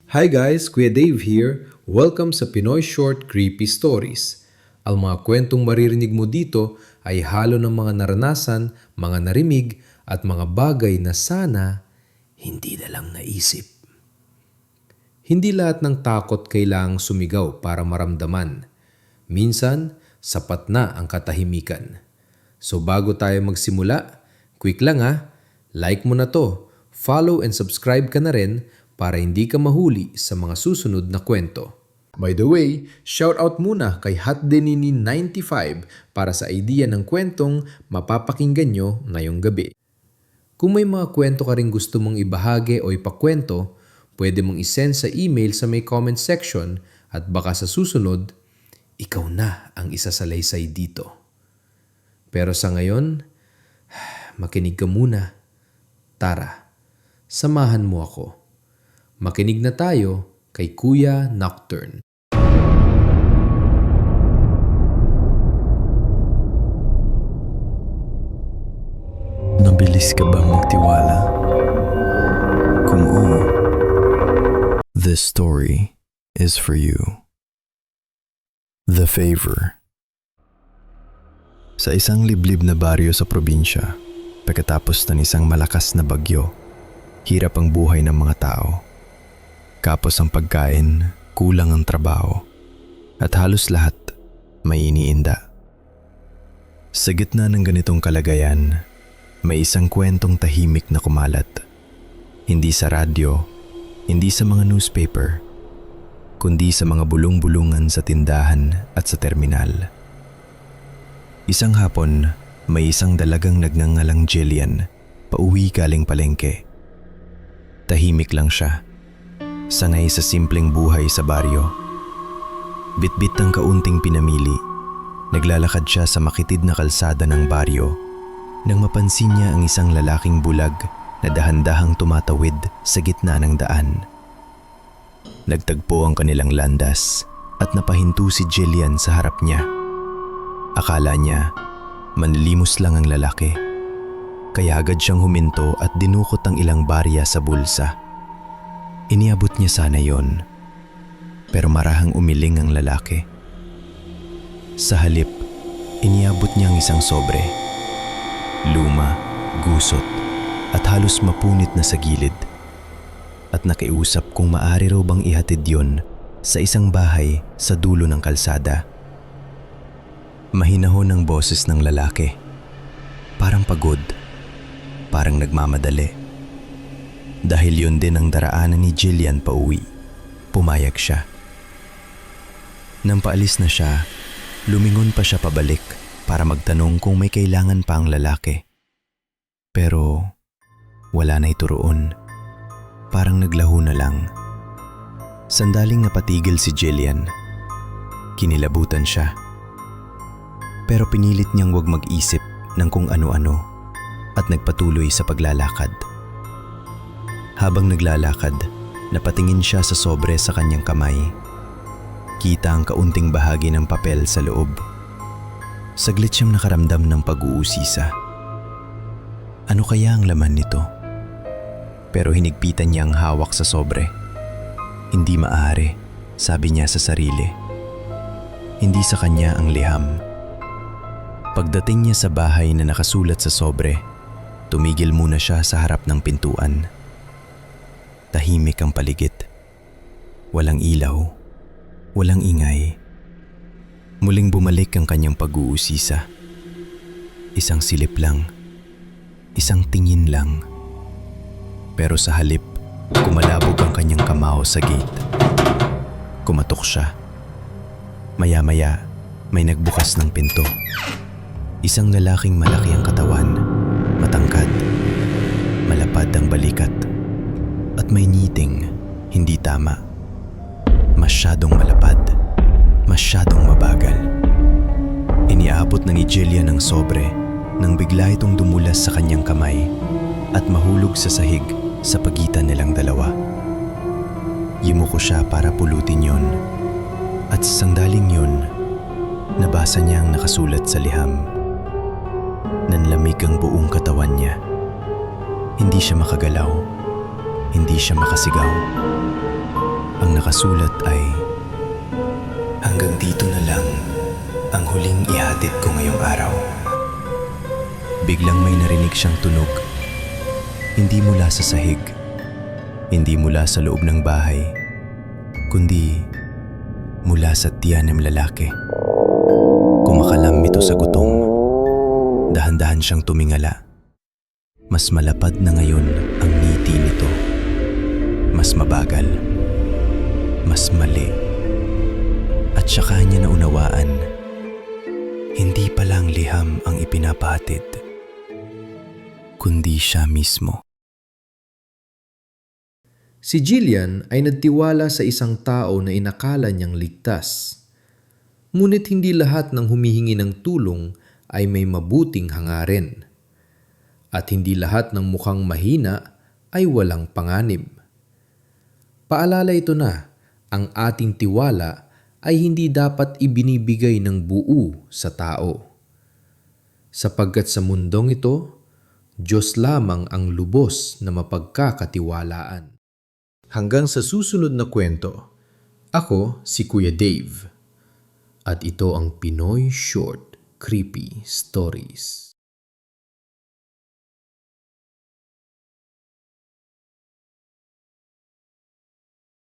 Hi guys, Kuya Dave here. Welcome sa Pinoy Short Creepy Stories. Ang mga kwentong maririnig mo dito ay halo ng mga naranasan, mga narimig at mga bagay na sana hindi na lang naisip. Hindi lahat ng takot kailangang sumigaw para maramdaman. Minsan, sapat na ang katahimikan. So bago tayo magsimula, quick lang like mo na to, follow and subscribe ka na rin para hindi ka mahuli sa mga susunod na kwento. By the way, shoutout muna kay Hotdenini95 para sa idea ng kwentong mapapakinggan nyo ngayong gabi. Kung may mga kwento ka rin gusto mong ibahagi o ipakwento, pwede mong isend sa email sa may comment section at baka sa susunod, ikaw na ang isasalaysay dito. Pero sa ngayon, makinig ka muna. Tara, samahan mo ako. Makinig na tayo kay Kuya Nocturne. Nabilis ka bang magtiwala? Kung oo, this story is for you. The Favor. Sa isang liblib na baryo sa probinsya, pagkatapos ng isang malakas na bagyo, hirap ang buhay ng mga tao. Kapos ang pagkain, kulang ang trabaho, at halos lahat may iniinda. Sa gitna ng ganitong kalagayan, may isang kwentong tahimik na kumalat. Hindi sa radyo, hindi sa mga newspaper, kundi sa mga bulong-bulungan sa tindahan at sa terminal. Isang hapon, may isang dalagang nagngangalang Jillian, pauwi galing palengke. Tahimik lang siya. Sanay sa simpleng buhay sa baryo. Bitbit ng kaunting pinamili, naglalakad siya sa makitid na kalsada ng baryo nang mapansin niya ang isang lalaking bulag na dahan-dahang tumatawid sa gitna ng daan. Nagtagpo ang kanilang landas at napahinto si Jillian sa harap niya. Akala niya, manlilimos lang ang lalaki. Kaya agad siyang huminto at dinukot ang ilang barya sa bulsa. Iniabot niya sana yon, pero marahang umiling ang lalaki. Sa halip, iniabot niya ang isang sobre. Luma, gusot, at halos mapunit na sa gilid. At nakiusap kung maaari raw bang ihatid yon sa isang bahay sa dulo ng kalsada. Mahinahon ang boses ng lalaki. Parang pagod, parang nagmamadali. Dahil yun din ang daraanan ni Jillian pauwi, pumayag siya. Nang paalis na siya, lumingon pa siya pabalik para magtanong kung may kailangan pa ang lalaki. Pero wala na ituroon. Parang naglaho na lang. Sandaling napatigil si Jillian. Kinilabutan siya. Pero pinilit niyang huwag mag-isip ng kung ano-ano at nagpatuloy sa paglalakad. Habang naglalakad, napatingin siya sa sobre sa kanyang kamay. Kita ang kaunting bahagi ng papel sa loob. Saglit siyang nakaramdam ng pag-uusisa. Ano kaya ang laman nito? Pero hinigpitan niya ang hawak sa sobre. Hindi maaari, sabi niya sa sarili. Hindi sa kanya ang liham. Pagdating niya sa bahay na nakasulat sa sobre, tumigil muna siya sa harap ng pintuan. Tahimik ang paligid. Walang ilaw, walang ingay. Muling bumalik ang kanyang pag-uusisa. Isang silip lang, isang tingin lang. Pero sa halip, kumalabog ang kanyang kamao sa gate. Kumatok siya. Maya-maya, may nagbukas ng pinto. Isang lalaking malaki ang katawan, matangkad, malapad ang balikat. At may ngiting, hindi tama. Masyadong malapad, masyadong mabagal. Iniabot ng ni Jillian ang sobre nang bigla itong dumulas sa kanyang kamay at mahulog sa sahig sa pagitan nilang dalawa. Yumuko siya para pulutin yon. At sa sandaling yon, nabasa niya ang nakasulat sa liham. Nanlamig ang buong katawan niya. Hindi siya makagalaw. Hindi siya makasigaw. nakasulat ay, "Hanggang dito na lang ang huling ihatid ko ngayong araw." Biglang may narinig siyang tunog. Hindi mula sa sahig, hindi mula sa loob ng bahay, kundi mula sa tiyan ng lalaki. Kumakalam ito sa gutom. Dahan-dahan siyang tumingala. Mas malapad na ngayon ang ngiti nito. Mas mabagal. Mas mali. At saka niya naunawaan, hindi palang liham ang ipinapahatid, kundi siya mismo. Si Jillian ay nagtiwala sa isang tao na inakala niyang ligtas. Ngunit hindi lahat ng humihingi ng tulong ay may mabuting hangarin. At hindi lahat ng mukhang mahina ay walang panganib. Paalala ito na, ang ating tiwala ay hindi dapat ibinibigay ng buo sa tao. Sapagkat sa mundong ito, Diyos lamang ang lubos na mapagkakatiwalaan. Hanggang sa susunod na kwento, ako si Kuya Dave. At ito ang Pinoy Short Creepy Stories.